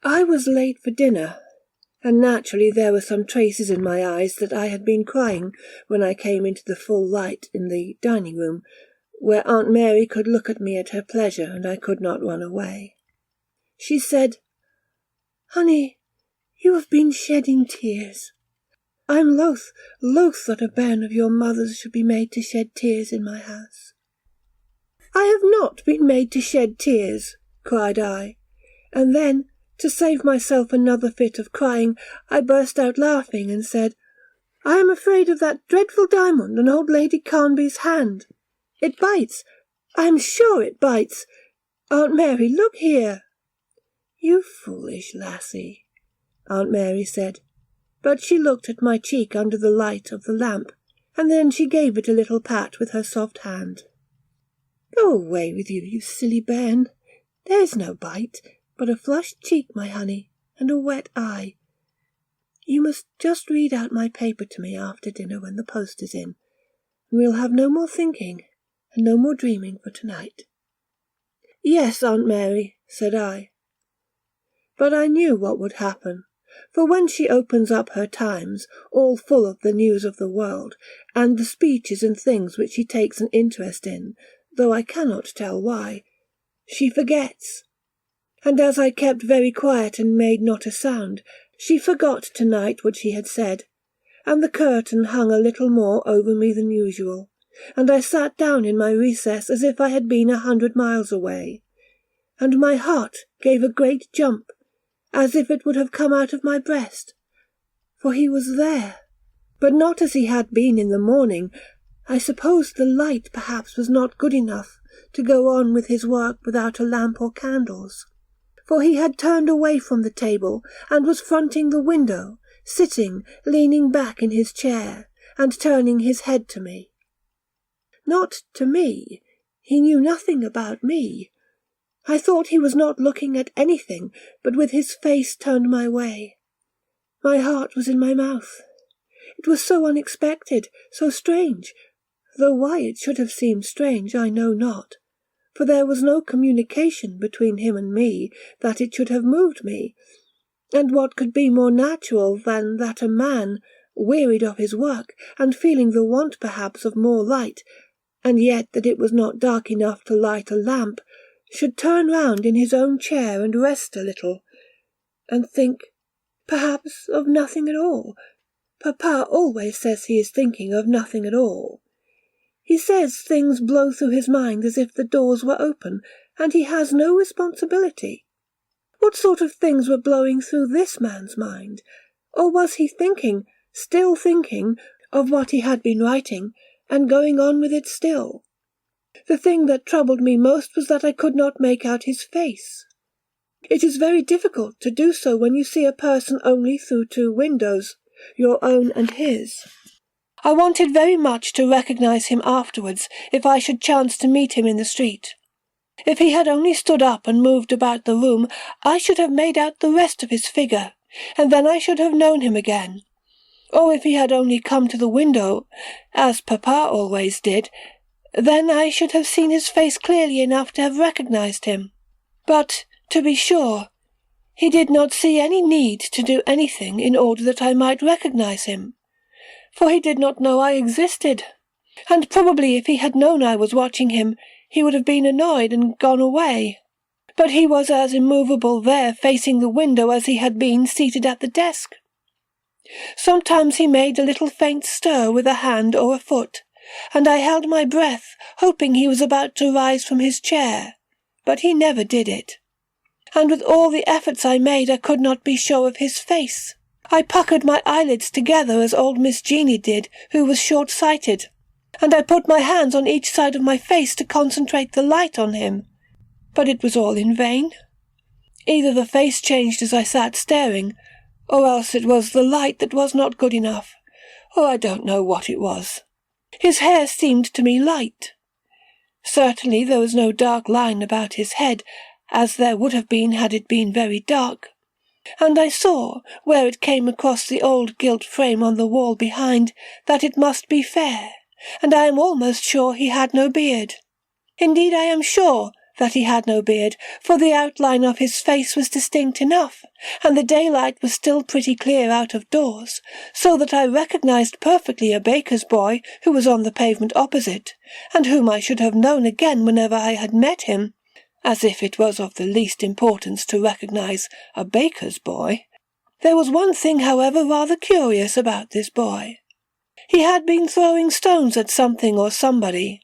I was late for dinner, and naturally there were some traces in my eyes that I had been crying when I came into the full light in the dining-room, where Aunt Mary could look at me at her pleasure, and I could not run away. She said, "Honey, you have been shedding tears. I'm loath that a bairn of your mother's should be made to shed tears in my house." "I have not been made to shed tears," cried I, and then, to save myself another fit of crying, I burst out laughing and said, "I am afraid of that dreadful diamond on old Lady Carnby's hand. It bites. I am sure it bites. Aunt Mary, look here." "You foolish lassie," Aunt Mary said, but she looked at my cheek under the light of the lamp, and then she gave it a little pat with her soft hand. "Go away with you, you silly bairn. There's no bite, but a flushed cheek, my honey, and a wet eye. You must just read out my paper to me after dinner when the post is in, and we'll have no more thinking and no more dreaming for tonight." "Yes, Aunt Mary," said I. But I knew what would happen, for when she opens up her Times, all full of the news of the world, and the speeches and things which she takes an interest in, though I cannot tell why, she forgets. And as I kept very quiet and made not a sound, she forgot tonight what she had said, and the curtain hung a little more over me than usual, and I sat down in my recess as if I had been 100 miles away, and my heart gave a great jump, as if it would have come out of my breast, for he was there, but not as he had been in the morning. I suppose the light perhaps was not good enough to go on with his work without a lamp or candles, for he had turned away from the table and was fronting the window, sitting, leaning back in his chair, and turning his head to me. Not to me. He knew nothing about me. I thought he was not looking at anything, but with his face turned my way. My heart was in my mouth. It was so unexpected, so strange, though why it should have seemed strange I know not, for there was no communication between him and me that it should have moved me, and what could be more natural than that a man, wearied of his work, and feeling the want perhaps of more light, and yet that it was not dark enough to light a lamp, should turn round in his own chair and rest a little, and think, perhaps, of nothing at all. Papa always says he is thinking of nothing at all. He says things blow through his mind as if the doors were open, and he has no responsibility. What sort of things were blowing through this man's mind? Or was he thinking, still thinking, of what he had been writing, and going on with it still? The thing that troubled me most was that I could not make out his face. It is very difficult to do so when you see a person only through 2 windows, your own and his. I wanted very much to recognize him afterwards if I should chance to meet him in the street. If he had only stood up and moved about the room, I should have made out the rest of his figure, and then I should have known him again. Or if he had only come to the window, as Papa always did, then I should have seen his face clearly enough to have recognized him. But, to be sure, he did not see any need to do anything in order that I might recognize him, for he did not know I existed, and probably if he had known I was watching him, he would have been annoyed and gone away. But he was as immovable there facing the window as he had been seated at the desk. Sometimes he made a little faint stir with a hand or a foot, and I held my breath, hoping he was about to rise from his chair, but he never did it. And with all the efforts I made I could not be sure of his face. I puckered my eyelids together as old Miss Jeanie did, who was short-sighted, and I put my hands on each side of my face to concentrate the light on him. But it was all in vain. Either the face changed as I sat staring, or else it was the light that was not good enough, or I don't know what it was. His hair seemed to me light. Certainly there was no dark line about his head, as there would have been had it been very dark, and I saw, where it came across the old gilt frame on the wall behind, that it must be fair, and I am almost sure he had no beard. Indeed, I am sure that he had no beard, for the outline of his face was distinct enough, and the daylight was still pretty clear out of doors, so that I recognized perfectly a baker's boy who was on the pavement opposite, and whom I should have known again whenever I had met him, as if it was of the least importance to recognize a baker's boy. There was one thing, however, rather curious about this boy. He had been throwing stones at something or somebody.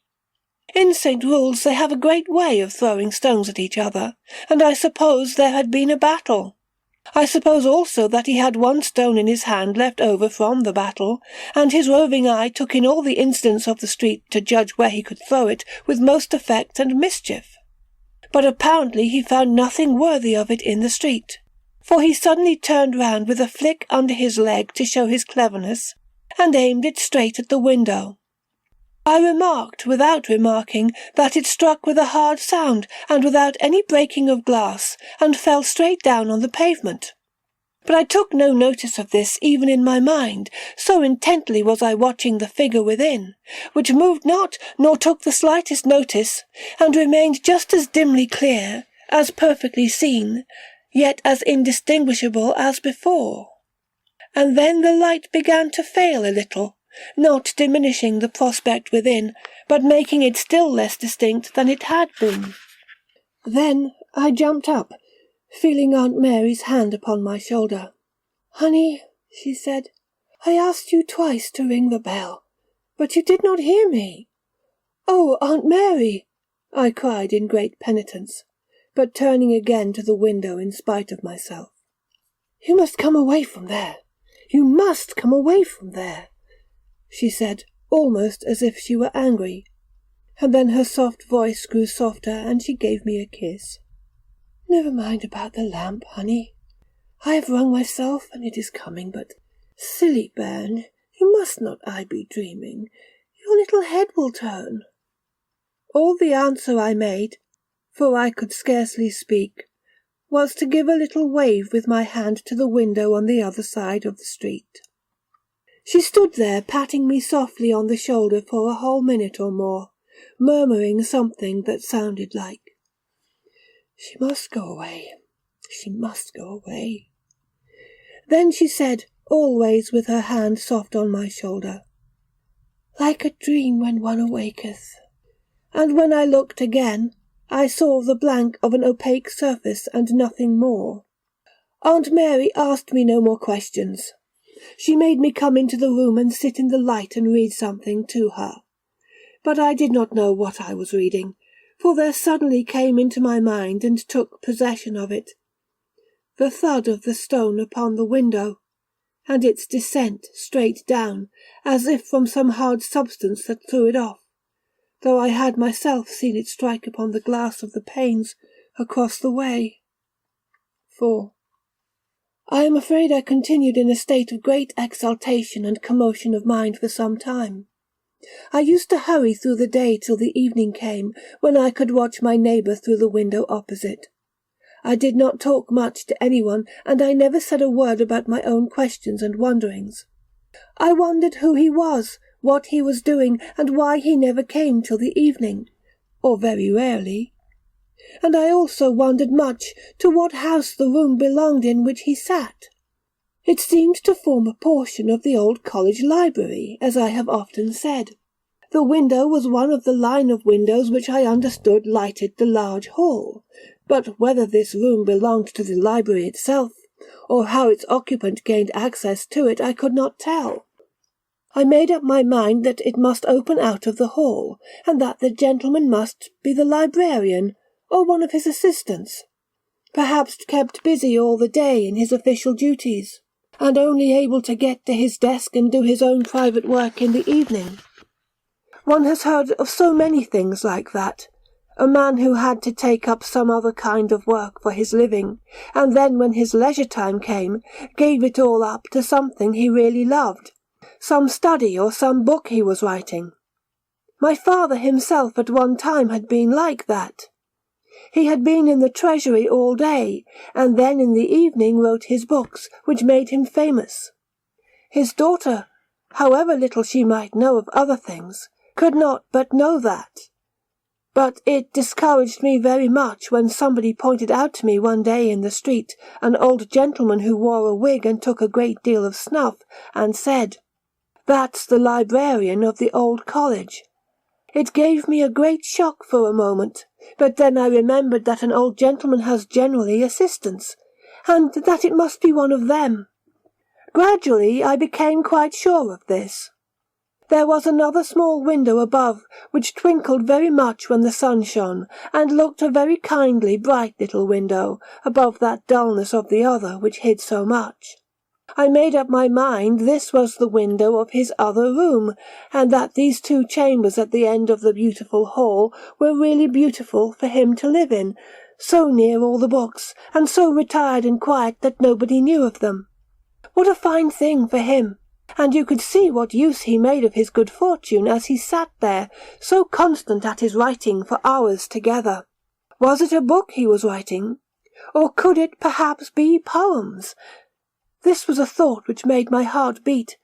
In St. Rule's they have a great way of throwing stones at each other, and I suppose there had been a battle. I suppose also that he had one stone in his hand left over from the battle, and his roving eye took in all the incidents of the street to judge where he could throw it with most effect and mischief. But apparently he found nothing worthy of it in the street, for he suddenly turned round with a flick under his leg to show his cleverness, and aimed it straight at the window. I remarked, without remarking, that it struck with a hard sound, and without any breaking of glass, and fell straight down on the pavement. But I took no notice of this even in my mind, so intently was I watching the figure within, which moved not, nor took the slightest notice, and remained just as dimly clear, as perfectly seen, yet as indistinguishable as before. And then the light began to fail a little, not diminishing the prospect within, but making it still less distinct than it had been. Then I jumped up, feeling Aunt Mary's hand upon my shoulder. "Honey," she said, "I asked you twice to ring the bell, but you did not hear me." "Oh, Aunt Mary!" I cried in great penitence, but turning again to the window in spite of myself. "You must come away from there. You must come away from there," she said, almost as if she were angry, and then her soft voice grew softer and she gave me a kiss. "Never mind about the lamp, honey. I have rung myself and it is coming, but silly bairn, you must not I be dreaming. Your little head will turn." All the answer I made, for I could scarcely speak, was to give a little wave with my hand to the window on the other side of the street. She stood there patting me softly on the shoulder for a whole minute or more, murmuring something that sounded like, "She must go away, she must go away." Then she said, always with her hand soft on my shoulder, "Like a dream when one awaketh." And when I looked again, I saw the blank of an opaque surface and nothing more. Aunt Mary asked me no more questions. She made me come into the room and sit in the light and read something to her. But I did not know what I was reading, for there suddenly came into my mind and took possession of it the thud of the stone upon the window, and its descent straight down, as if from some hard substance that threw it off, though I had myself seen it strike upon the glass of the panes across the way. 4. I am afraid I continued in a state of great exaltation and commotion of mind for some time. I used to hurry through the day till the evening came, when I could watch my neighbour through the window opposite. I did not talk much to anyone, and I never said a word about my own questions and wonderings. I wondered who he was, what he was doing, and why he never came till the evening, or very rarely. And I also wondered much to what house the room belonged in which he sat. It seemed to form a portion of the old college library, as I have often said. The window was one of the line of windows which I understood lighted the large hall, but whether this room belonged to the library itself, or how its occupant gained access to it, I could not tell. I made up my mind that it must open out of the hall, and that the gentleman must be the librarian, or one of his assistants, perhaps kept busy all the day in his official duties, and only able to get to his desk and do his own private work in the evening. One has heard of so many things like that. A man who had to take up some other kind of work for his living, and then when his leisure time came, gave it all up to something he really loved, some study or some book he was writing. My father himself at one time had been like that. He had been in the treasury all day, and then in the evening wrote his books, which made him famous. His daughter, however little she might know of other things, could not but know that. But it discouraged me very much when somebody pointed out to me one day in the street an old gentleman who wore a wig and took a great deal of snuff, and said, "That's the librarian of the old college." It gave me a great shock for a moment, but then I remembered that an old gentleman has generally assistants, and that it must be one of them. Gradually I became quite sure of this. There was another small window above, which twinkled very much when the sun shone, and looked a very kindly, bright little window, above that dullness of the other which hid so much. I made up my mind this was the window of his other room, and that these 2 chambers at the end of the beautiful hall were really beautiful for him to live in, so near all the books, and so retired and quiet that nobody knew of them. What a fine thing for him! And you could see what use he made of his good fortune as he sat there, so constant at his writing for hours together. Was it a book he was writing? Or could it perhaps be poems? This was a thought which made my heart beat,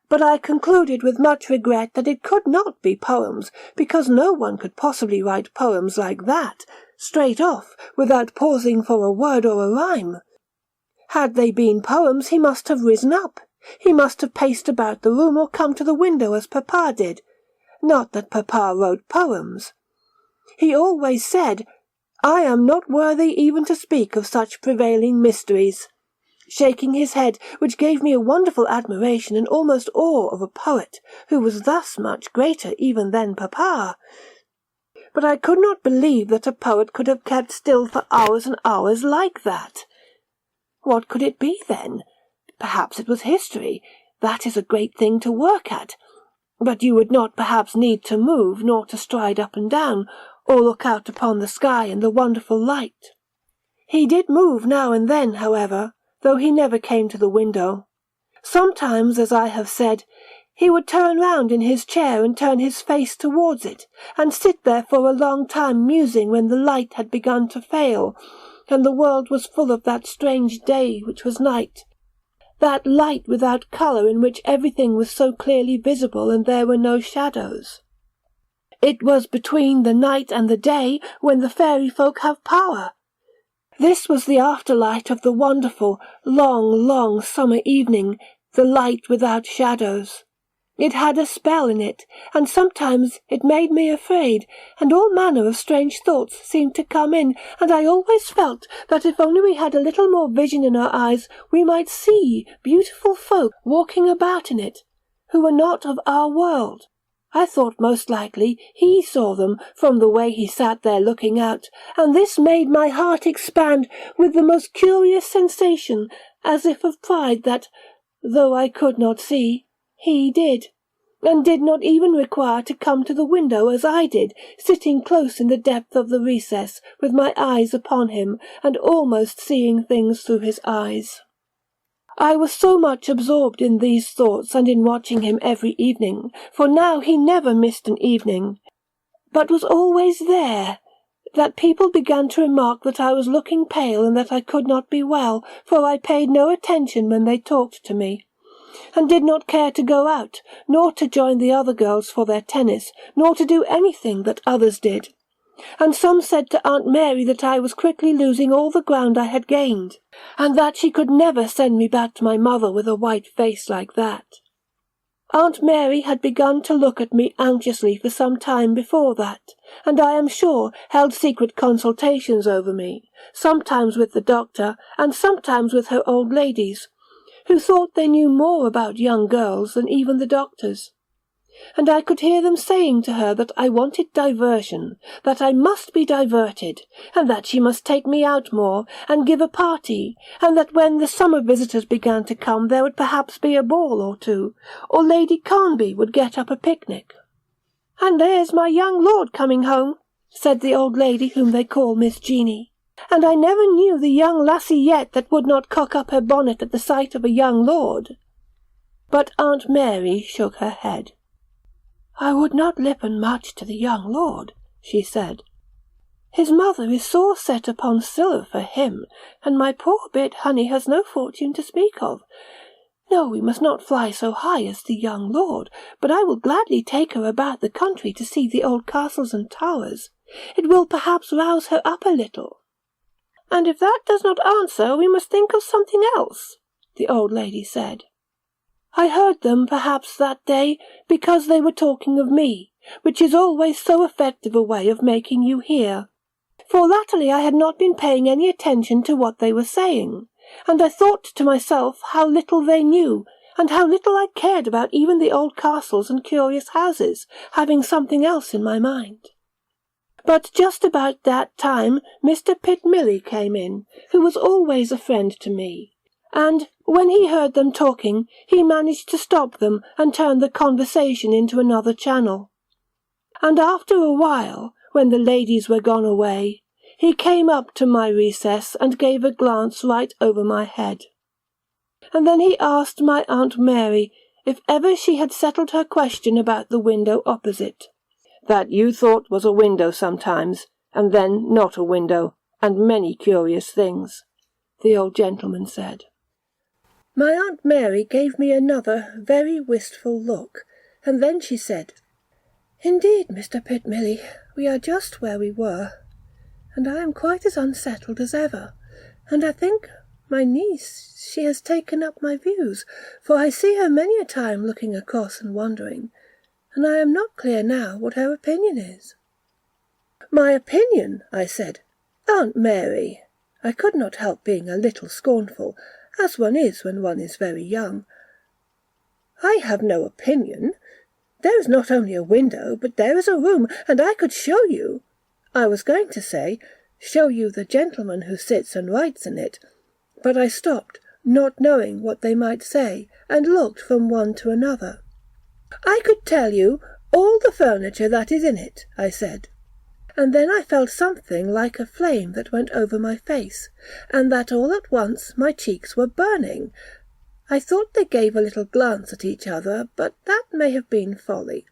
but I concluded with much regret that it could not be poems, because no one could possibly write poems like that, straight off, without pausing for a word or a rhyme. Had they been poems, he must have risen up. He must have paced about the room or come to the window as Papa did. Not that Papa wrote poems. He always said, "I am not worthy even to speak of such prevailing mysteries," shaking his head, which gave me a wonderful admiration and almost awe of a poet who was thus much greater even than Papa. But I could not believe that a poet could have kept still for hours and hours like that. What could it be, then? Perhaps it was history. That is a great thing to work at. But you would not perhaps need to move, nor to stride up and down, or look out upon the sky and the wonderful light. He did move now and then, however, though he never came to the window. Sometimes, as I have said, he would turn round in his chair and turn his face towards it, and sit there for a long time musing when the light had begun to fail, and the world was full of that strange day which was night, that light without colour in which everything was so clearly visible and there were no shadows. It was between the night and the day when the fairy folk have power. This was the afterlight of the wonderful, long, long summer evening, the light without shadows. It had a spell in it, and sometimes it made me afraid, and all manner of strange thoughts seemed to come in, and I always felt that if only we had a little more vision in our eyes, we might see beautiful folk walking about in it, who were not of our world. I thought most likely he saw them from the way he sat there looking out, and this made my heart expand with the most curious sensation, as if of pride that, though I could not see, he did, and did not even require to come to the window as I did, sitting close in the depth of the recess, with my eyes upon him, and almost seeing things through his eyes. I was so much absorbed in these thoughts and in watching him every evening, for now he never missed an evening, but was always there, that people began to remark that I was looking pale and that I could not be well, for I paid no attention when they talked to me, and did not care to go out, nor to join the other girls for their tennis, nor to do anything that others did. And some said to Aunt Mary that I was quickly losing all the ground I had gained, and that she could never send me back to my mother with a white face like that. Aunt Mary had begun to look at me anxiously for some time before that, and I am sure held secret consultations over me, sometimes with the doctor, and sometimes with her old ladies, who thought they knew more about young girls than even the doctors. And I could hear them saying to her that I wanted diversion, that I must be diverted, and that she must take me out more, and give a party, and that when the summer visitors began to come there would perhaps be a ball or two, or Lady Carnby would get up a picnic. "And there's my young lord coming home," said the old lady whom they call Miss Jeanie, "and I never knew the young lassie yet that would not cock up her bonnet at the sight of a young lord." But Aunt Mary shook her head. "I would not lippen much to the young lord," she said. "His mother is sore set upon siller for him, and my poor bit honey has no fortune to speak of. No, we must not fly so high as the young lord, but I will gladly take her about the country to see the old castles and towers. It will perhaps rouse her up a little." "And if that does not answer, we must think of something else," the old lady said. "I heard them perhaps that day because they were talking of me, which is always so effective a way of making you hear. For latterly I had not been paying any attention to what they were saying, and I thought to myself how little they knew, and how little I cared about even the old castles and curious houses, having something else in my mind. But just about that time Mr. Pittmilly came in, who was always a friend to me, and when he heard them talking, he managed to stop them and turn the conversation into another channel. And after a while, when the ladies were gone away, he came up to my recess and gave a glance right over my head. And then he asked my Aunt Mary if ever she had settled her question about the window opposite. That you thought was a window sometimes, and then not a window, and many curious things, the old gentleman said. My Aunt Mary gave me another very wistful look, and then she said, "Indeed, Mr. Pittmilly, we are just where we were, and I am quite as unsettled as ever, and I think my niece, she has taken up my views, for I see her many a time looking across and wondering, and I am not clear now what her opinion is." "My opinion," I said. "Aunt Mary," I could not help being a little scornful, as one is when one is very young, "I have no opinion. There is not only a window, but there is a room, and I could show you, I was going to say, show you the gentleman who sits and writes in it, but I stopped, not knowing what they might say, and looked from one to another. "I could tell you all the furniture that is in it," I said, and then I felt something like a flame that went over my face, and that all at once my cheeks were burning. I thought they gave a little glance at each other, but that may have been folly.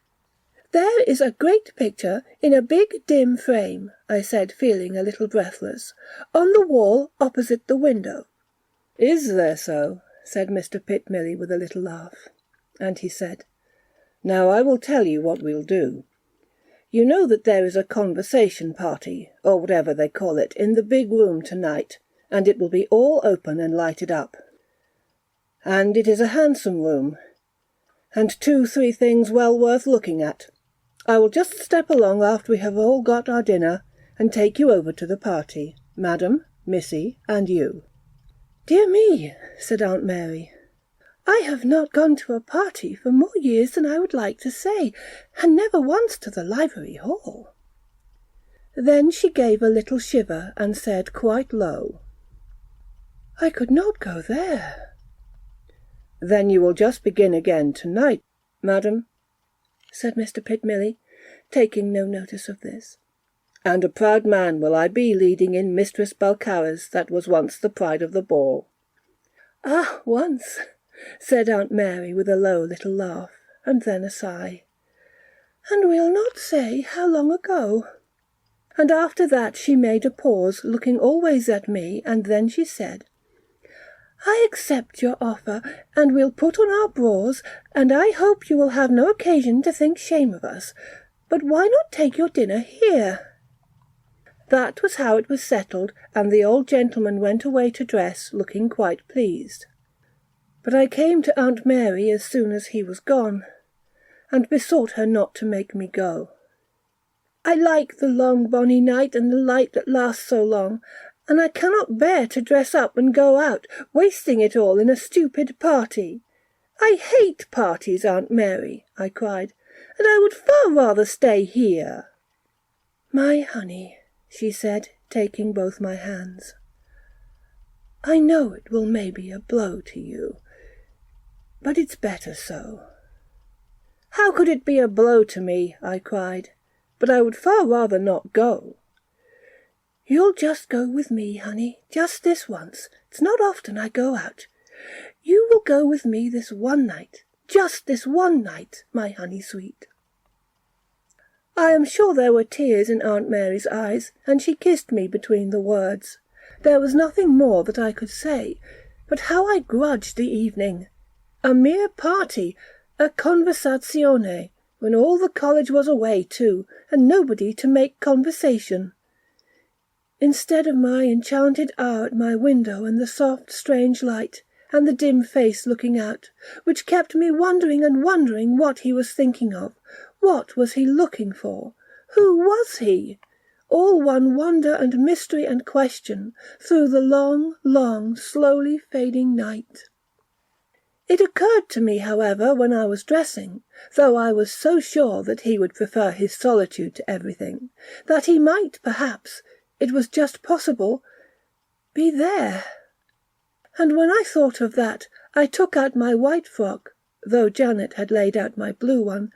"There is a great picture in a big dim frame," I said, feeling a little breathless, "on the wall opposite the window." "Is there so?" said Mr. Pittmilly with a little laugh. And he said, "Now I will tell you what we'll do. You know that there is a conversation party, or whatever they call it, in the big room tonight, and it will be all open and lighted up. And it is a handsome room, and 2-3 things well worth looking at. I will just step along after we have all got our dinner, and take you over to the party, Madam, Missy, and you." "Dear me," said Aunt Mary, "I have not gone to a party for more years than I would like to say, and never once to the Library Hall." Then she gave a little shiver and said quite low, "I could not go there." "Then you will just begin again tonight, madam," said Mr. Pittmilly, taking no notice of this. "And a proud man will I be leading in Mistress Balcarras, that was once the pride of the ball." "Ah, once," said Aunt Mary with a low little laugh, and then a sigh. "And we'll not say how long ago." And after that she made a pause, looking always at me, and then she said, "I accept your offer, and we'll put on our brawls, and I hope you will have no occasion to think shame of us, but why not take your dinner here?" That was how it was settled, and the old gentleman went away to dress, looking quite pleased. But I came to Aunt Mary as soon as he was gone, and besought her not to make me go. "I like the long bonny night and the light that lasts so long, and I cannot bear to dress up and go out, wasting it all in a stupid party. I hate parties, Aunt Mary," I cried, "and I would far rather stay here." "My honey," she said, taking both my hands, "I know it will maybe a blow to you, but it's better so." "How could it be a blow to me?" I cried, "but I would far rather not go." "You'll just go with me, honey, just this once. It's not often I go out. You will go with me this one night, just this one night, my honey sweet." I am sure there were tears in Aunt Mary's eyes, and she kissed me between the words. There was nothing more that I could say, but how I grudged the evening. A mere party, a conversazione, when all the college was away too, and nobody to make conversation. Instead of my enchanted hour at my window and the soft strange light, and the dim face looking out, which kept me wondering and wondering what he was thinking of, what was he looking for, who was he? All one wonder and mystery and question through the long, long, slowly fading night. It occurred to me, however, when I was dressing, though I was so sure that he would prefer his solitude to everything, that he might, perhaps, it was just possible, be there. And when I thought of that, I took out my white frock, though Janet had laid out my blue one,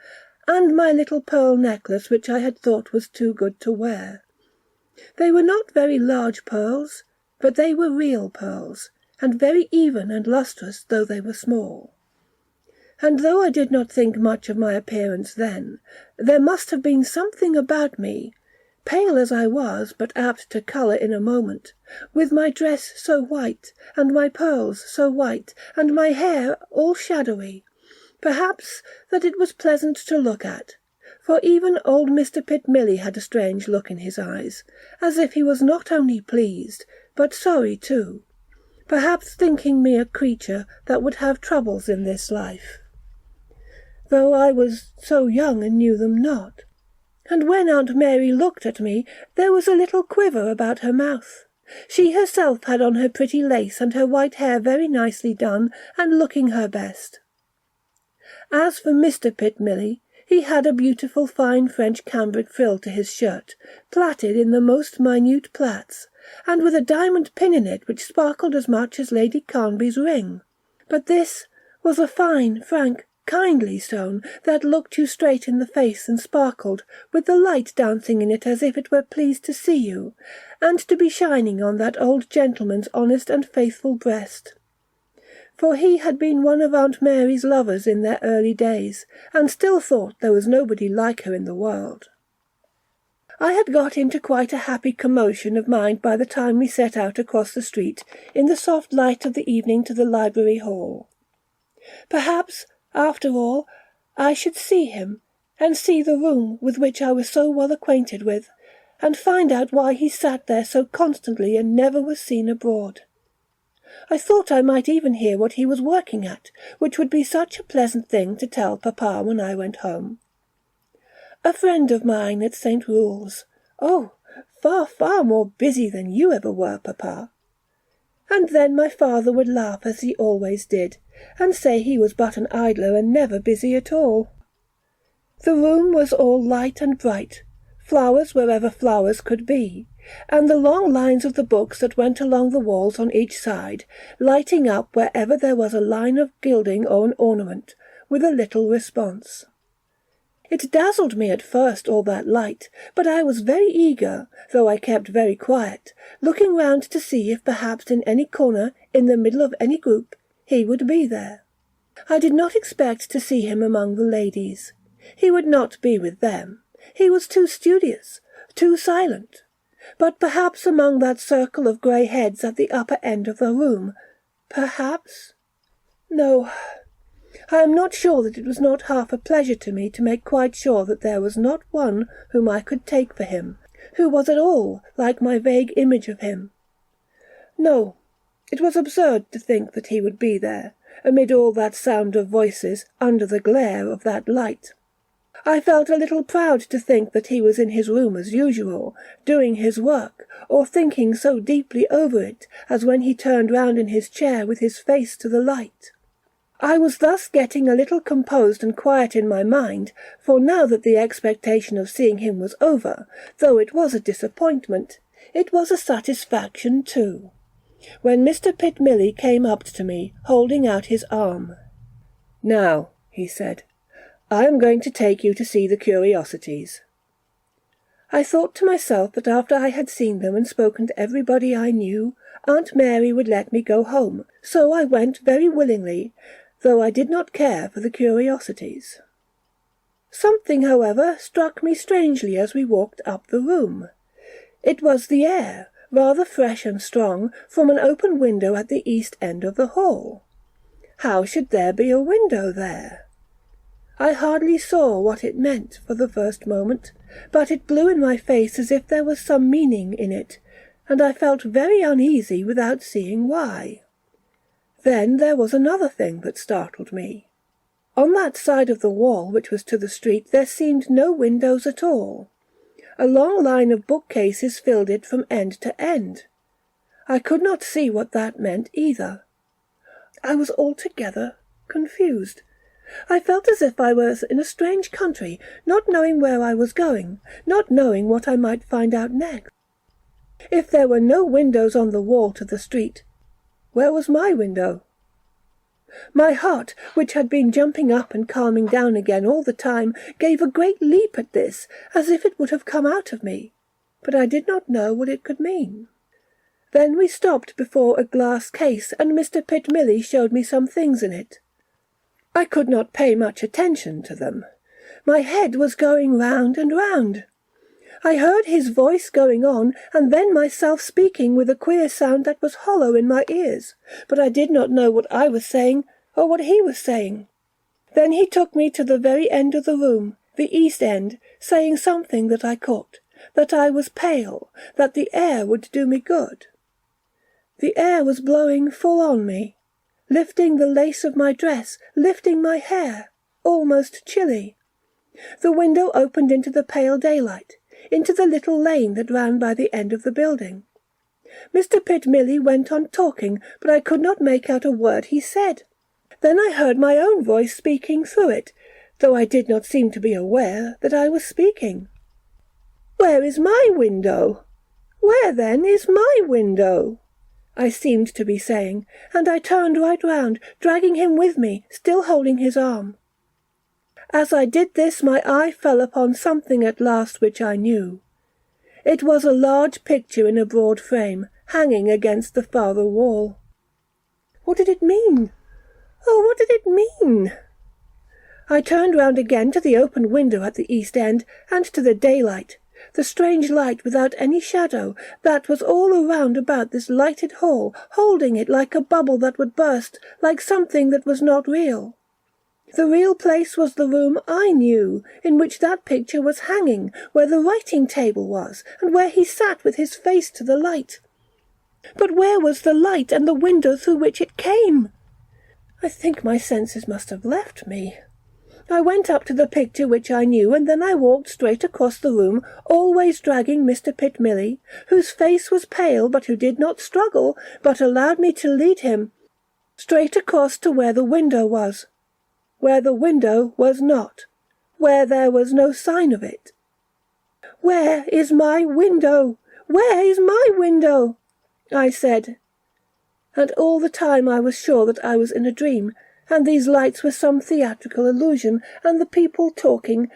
and my little pearl necklace which I had thought was too good to wear. They were not very large pearls, but they were real pearls, and very even and lustrous though they were small. And though I did not think much of my appearance then, there must have been something about me, pale as I was, but apt to colour in a moment, with my dress so white, and my pearls so white, and my hair all shadowy, perhaps that it was pleasant to look at, for even old Mr. Pittmilly had a strange look in his eyes, as if he was not only pleased, but sorry too, perhaps thinking me a creature that would have troubles in this life, though I was so young and knew them not. And when Aunt Mary looked at me, there was a little quiver about her mouth. She herself had on her pretty lace and her white hair very nicely done, and looking her best. As for Mr. Pittmilly, he had a beautiful fine French cambric frill to his shirt, plaited in the most minute plaits, and with a diamond pin in it which sparkled as much as Lady Carnby's ring. But this was a fine, frank, kindly stone that looked you straight in the face and sparkled, with the light dancing in it as if it were pleased to see you, and to be shining on that old gentleman's honest and faithful breast. For he had been one of Aunt Mary's lovers in their early days, and still thought there was nobody like her in the world. I had got into quite a happy commotion of mind by the time we set out across the street in the soft light of the evening to the library hall. Perhaps, after all, I should see him, and see the room with which I was so well acquainted with, and find out why he sat there so constantly and never was seen abroad. I thought I might even hear what he was working at, which would be such a pleasant thing to tell papa when I went home. A friend of mine at St. Rule's. Oh, far, far more busy than you ever were, papa. And then my father would laugh as he always did, and say he was but an idler and never busy at all. The room was all light and bright, flowers wherever flowers could be, and the long lines of the books that went along the walls on each side, lighting up wherever there was a line of gilding or an ornament, with a little response. It dazzled me at first, all that light, but I was very eager, though I kept very quiet, looking round to see if perhaps in any corner, in the middle of any group, he would be there. I did not expect to see him among the ladies. He would not be with them. He was too studious, too silent. But perhaps among that circle of grey heads at the upper end of the room. Perhaps? No, I am not sure that it was not half a pleasure to me to make quite sure that there was not one whom I could take for him, who was at all like my vague image of him. No, it was absurd to think that he would be there, amid all that sound of voices, under the glare of that light. I felt a little proud to think that he was in his room as usual, doing his work, or thinking so deeply over it as when he turned round in his chair with his face to the light. I was thus getting a little composed and quiet in my mind, for now that the expectation of seeing him was over, though it was a disappointment, it was a satisfaction too, when Mr. Pittmilly came up to me, holding out his arm. "Now," he said, "I am going to take you to see the curiosities." I thought to myself that after I had seen them and spoken to everybody I knew, Aunt Mary would let me go home, so I went very willingly, though I did not care for the curiosities. Something, however, struck me strangely as we walked up the room. It was the air, rather fresh and strong, from an open window at the east end of the hall. How should there be a window there? I hardly saw what it meant for the first moment, but it blew in my face as if there was some meaning in it, and I felt very uneasy without seeing why. Then there was another thing that startled me. On that side of the wall which was to the street there seemed no windows at all. A long line of bookcases filled it from end to end. I could not see what that meant either. I was altogether confused. I felt as if I was in a strange country, not knowing where I was going, not knowing what I might find out next. If there were no windows on the wall to the street, where was my window? My heart, which had been jumping up and calming down again all the time, gave a great leap at this, as if it would have come out of me, but I did not know what it could mean. Then we stopped before a glass case, and Mr. Pittmilly showed me some things in it. I could not pay much attention to them. My head was going round and round. I heard his voice going on, and then myself speaking with a queer sound that was hollow in my ears, but I did not know what I was saying or what he was saying. Then he took me to the very end of the room, the east end, saying something that I caught, that I was pale, that the air would do me good. The air was blowing full on me, lifting the lace of my dress, lifting my hair, almost chilly. The window opened into the pale daylight, into the little lane that ran by the end of the building. Mr. Pittmilly went on talking, but I could not make out a word he said. Then I heard my own voice speaking through it, though I did not seem to be aware that I was speaking. "Where is my window? Where, then, is my window?" I seemed to be saying, and I turned right round, dragging him with me, still holding his arm. As I did this my eye fell upon something at last which I knew. It was a large picture in a broad frame, hanging against the farther wall. What did it mean? Oh, what did it mean? I turned round again to the open window at the east end, and to the daylight, the strange light without any shadow, that was all around about this lighted hall, holding it like a bubble that would burst, like something that was not real. The real place was the room I knew, in which that picture was hanging, where the writing-table was, and where he sat with his face to the light. But where was the light and the window through which it came? I think my senses must have left me. I went up to the picture which I knew, and then I walked straight across the room, always dragging Mr. Pittmilly, whose face was pale, but who did not struggle, but allowed me to lead him, straight across to where the window was. Where the window was not, where there was no sign of it. "Where is my window? Where is my window?" I said. And all the time I was sure that I was in a dream, and these lights were some theatrical illusion, and the people talking,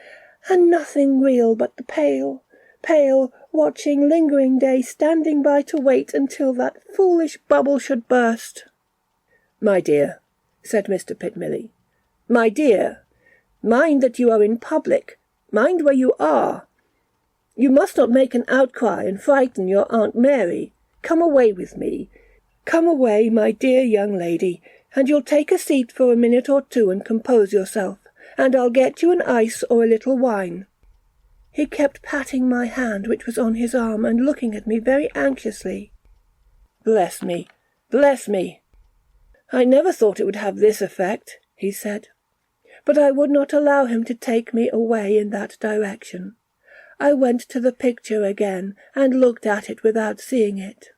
and nothing real but the pale, watching, lingering day standing by to wait until that foolish bubble should burst. "My dear," said Mr. Pittmilly, "my dear, mind that you are in public. Mind where you are. You must not make an outcry and frighten your Aunt Mary. Come away with me. Come away, my dear young lady, and you'll take a seat for a minute or two and compose yourself, and I'll get you an ice or a little wine." He kept patting my hand, which was on his arm, and looking at me very anxiously. "Bless me, bless me! I never thought it would have this effect," he said. But I would not allow him to take me away in that direction. I went to the picture again, and looked at it without seeing it.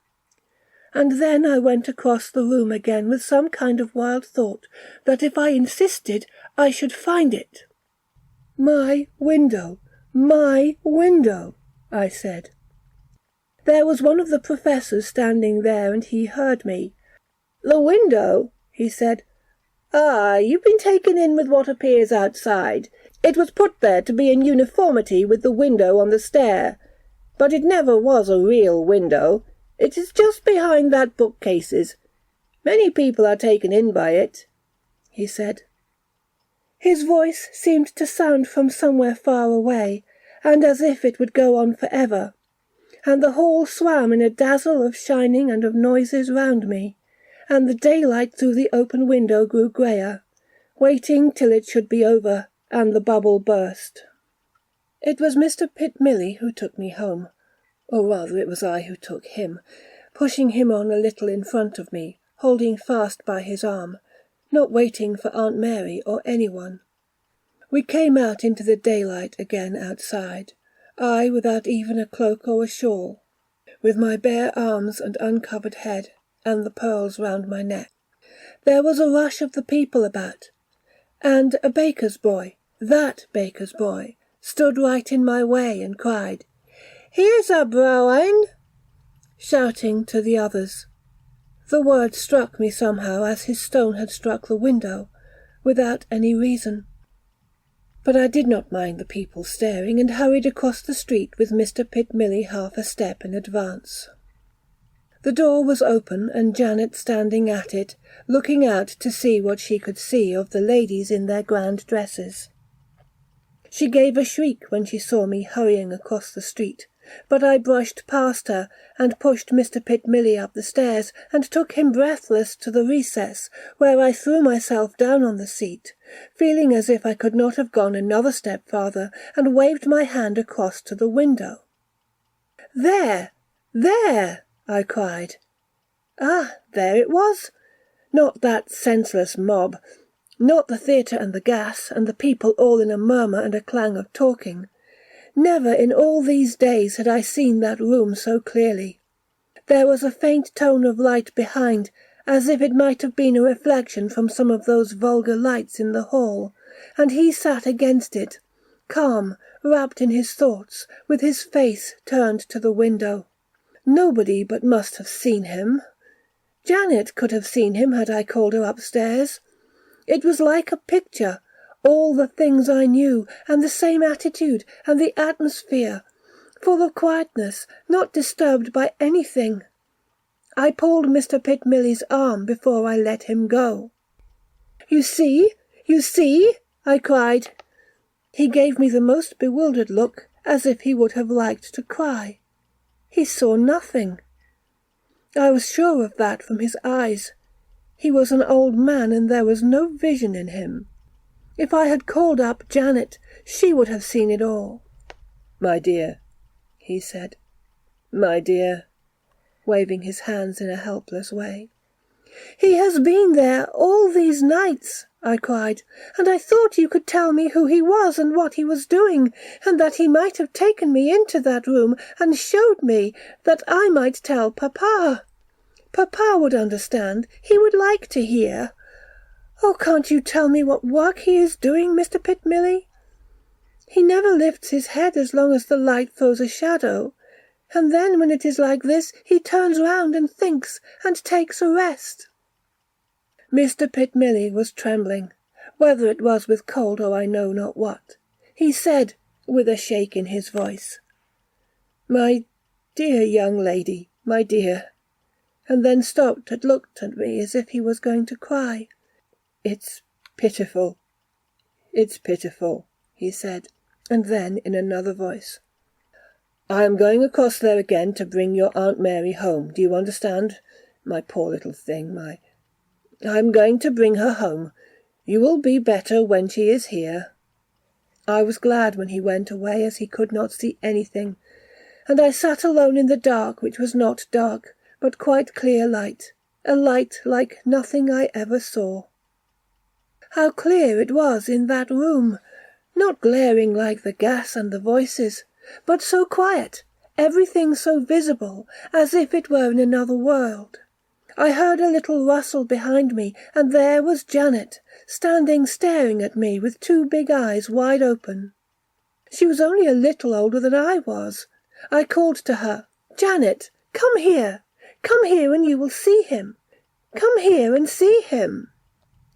And then I went across the room again with some kind of wild thought that if I insisted I should find it. "My window, I said. There was one of the professors standing there, and he heard me. "The window," he said. "Ah, you've been taken in with what appears outside. It was put there to be in uniformity with the window on the stair. But it never was a real window. It is just behind that bookcases. Many people are taken in by it," he said. His voice seemed to sound from somewhere far away, and as if it would go on forever, and the hall swam in a dazzle of shining and of noises round me, and the daylight through the open window grew greyer, waiting till it should be over, and the bubble burst. It was Mr. Pitt-Milley who took me home, or rather it was I who took him, pushing him on a little in front of me, holding fast by his arm, not waiting for Aunt Mary or anyone. We came out into the daylight again outside, I without even a cloak or a shawl, with my bare arms and uncovered head, and the pearls round my neck. There was a rush of the people about, and a baker's boy, that baker's boy, stood right in my way and cried, "Here's a heroine," shouting to the others. The word struck me somehow as his stone had struck the window, without any reason. But I did not mind the people staring, and hurried across the street with Mr. Pitt-Milley half a step in advance. The door was open, and Janet standing at it, looking out to see what she could see of the ladies in their grand dresses. She gave a shriek when she saw me hurrying across the street, but I brushed past her and pushed Mr. Pitt-Milley up the stairs and took him breathless to the recess, where I threw myself down on the seat, feeling as if I could not have gone another step farther, and waved my hand across to the window. "There! There!" I cried. Ah, there it was! Not that senseless mob, not the theatre and the gas, and the people all in a murmur and a clang of talking. Never in all these days had I seen that room so clearly. There was a faint tone of light behind, as if it might have been a reflection from some of those vulgar lights in the hall, and he sat against it, calm, wrapped in his thoughts, with his face turned to the window. Nobody but must have seen him. Janet could have seen him had I called her upstairs. It was like a picture, all the things I knew, and the same attitude, and the atmosphere, full of quietness, not disturbed by anything. I pulled Mr. Pitt-Milley's arm before I let him go. "You see, I cried. He gave me the most bewildered look, as if he would have liked to cry. He saw nothing. I was sure of that from his eyes. He was an old man, and there was no vision in him. If I had called up Janet, she would have seen it all. "My dear," he said, "my dear," waving his hands in a helpless way. "He has been there all these nights," I cried, "and I thought you could tell me who he was and what he was doing, and that he might have taken me into that room and showed me, that I might tell Papa. Papa would understand, he would like to hear. Oh, can't you tell me what work he is doing, Mr. Pitt-Milley? He never lifts his head as long as the light throws a shadow, and then when it is like this he turns round and thinks and takes a rest." Mr. Pitt-Milley was trembling, whether it was with cold or I know not what. He said, with a shake in his voice, "My dear young lady, my dear," and then stopped and looked at me as if he was going to cry. It's pitiful, he said, and then in another voice, "I am going across there again to bring your Aunt Mary home, do you understand? My poor little thing, I'm going to bring her home. You will be better when she is here." I was glad when he went away, as he could not see anything, and I sat alone in the dark, which was not dark, but quite clear light, a light like nothing I ever saw. How clear it was in that room, not glaring like the gas and the voices, but so quiet, everything so visible, as if it were in another world. I heard a little rustle behind me, and there was Janet, standing staring at me with two big eyes wide open. She was only a little older than I was. I called to her, "Janet, come here and you will see him. Come here and see him,"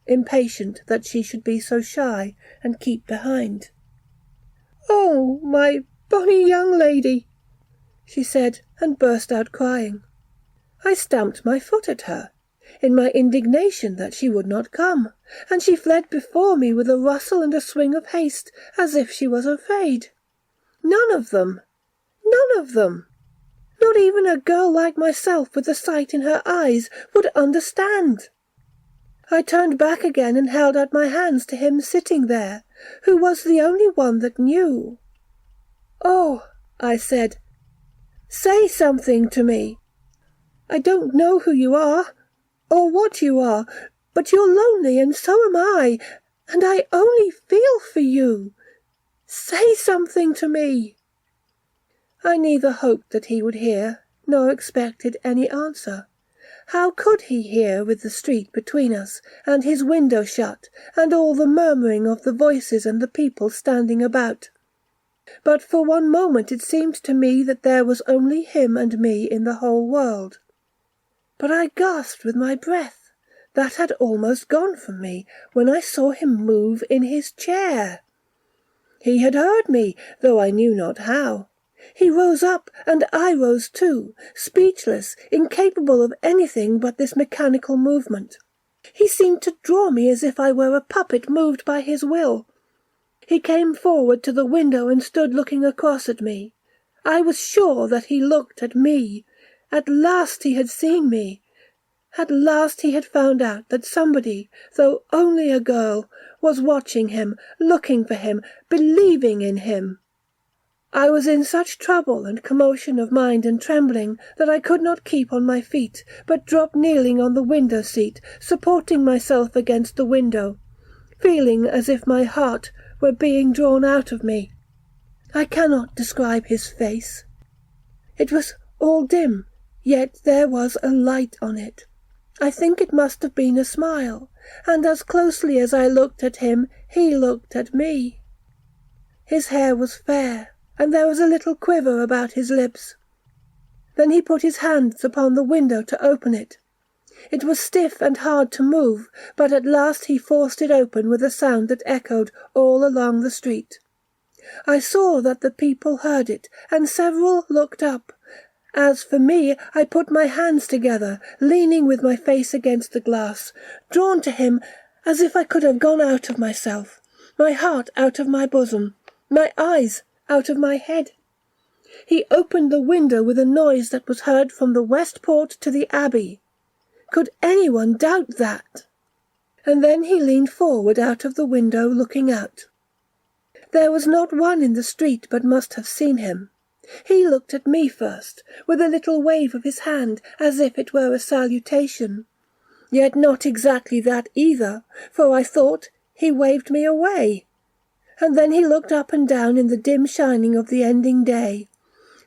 impatient that she should be so shy and keep behind. "Oh, my bonny young lady," she said, and burst out crying. I stamped my foot at her, in my indignation that she would not come, and she fled before me with a rustle and a swing of haste, as if she was afraid. None of them, not even a girl like myself with the sight in her eyes, would understand. I turned back again and held out my hands to him sitting there, who was the only one that knew. "Oh," I said, "say something to me. I don't know who you are, or what you are, but you're lonely and so am I, and I only feel for you. Say something to me." I neither hoped that he would hear, nor expected any answer. How could he hear with the street between us, and his window shut, and all the murmuring of the voices and the people standing about? But for one moment it seemed to me that there was only him and me in the whole world. But I gasped with my breath, that had almost gone from me, when I saw him move in his chair. He had heard me, though I knew not how. He rose up, and I rose too, speechless, incapable of anything but this mechanical movement. He seemed to draw me as if I were a puppet moved by his will. He came forward to the window and stood looking across at me. I was sure that he looked at me. At last he had seen me. At last he had found out that somebody, though only a girl, was watching him, looking for him, believing in him. I was in such trouble and commotion of mind and trembling that I could not keep on my feet, but dropped kneeling on the window-seat, supporting myself against the window, feeling as if my heart were being drawn out of me. I cannot describe his face. It was all dim, yet there was a light on it. I think it must have been a smile, and as closely as I looked at him, he looked at me. His hair was fair, and there was a little quiver about his lips. Then he put his hands upon the window to open it. It was stiff and hard to move, but at last he forced it open with a sound that echoed all along the street. I saw that the people heard it, and several looked up. As for me, I put my hands together, leaning with my face against the glass, drawn to him as if I could have gone out of myself, my heart out of my bosom, my eyes out of my head. He opened the window with a noise that was heard from the West Port to the Abbey. Could anyone doubt that? And then he leaned forward out of the window looking out. There was not one in the street but must have seen him. He looked at me first, with a little wave of his hand, as if it were a salutation. Yet not exactly that either, for I thought he waved me away. And then he looked up and down in the dim shining of the ending day,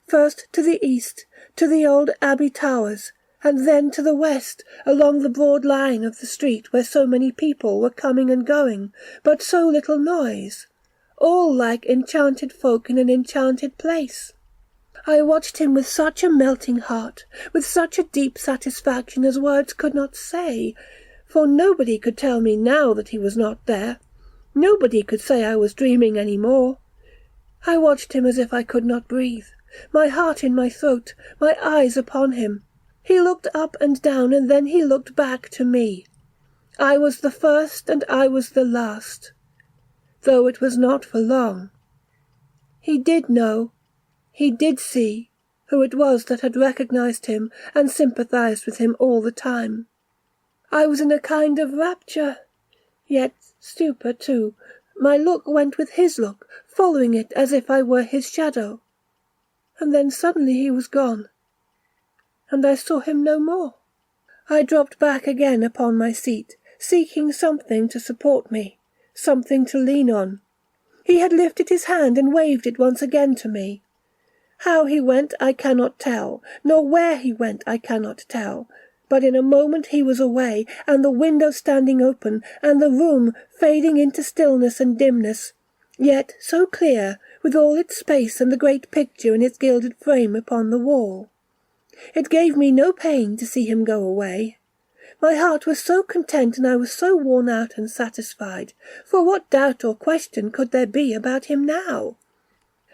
first to the east, to the old Abbey towers, and then to the west, along the broad line of the street where so many people were coming and going, but so little noise, all like enchanted folk in an enchanted place. I watched him with such a melting heart, with such a deep satisfaction as words could not say, for nobody could tell me now that he was not there. Nobody could say I was dreaming any more. I watched him as if I could not breathe, my heart in my throat, my eyes upon him. He looked up and down, and then he looked back to me. I was the first and I was the last, though it was not for long. He did know, he did see, who it was that had recognized him and sympathized with him all the time. I was in a kind of rapture, yet stupor too. My look went with his look, following it as if I were his shadow. And then suddenly he was gone, and I saw him no more. I dropped back again upon my seat, seeking something to support me, something to lean on. He had lifted his hand and waved it once again to me. How he went I cannot tell, nor where he went I cannot tell, but in a moment he was away, and the window standing open, and the room fading into stillness and dimness, yet so clear, with all its space and the great picture in its gilded frame upon the wall. It gave me no pain to see him go away. My heart was so content, and I was so worn out and satisfied, for what doubt or question could there be about him now?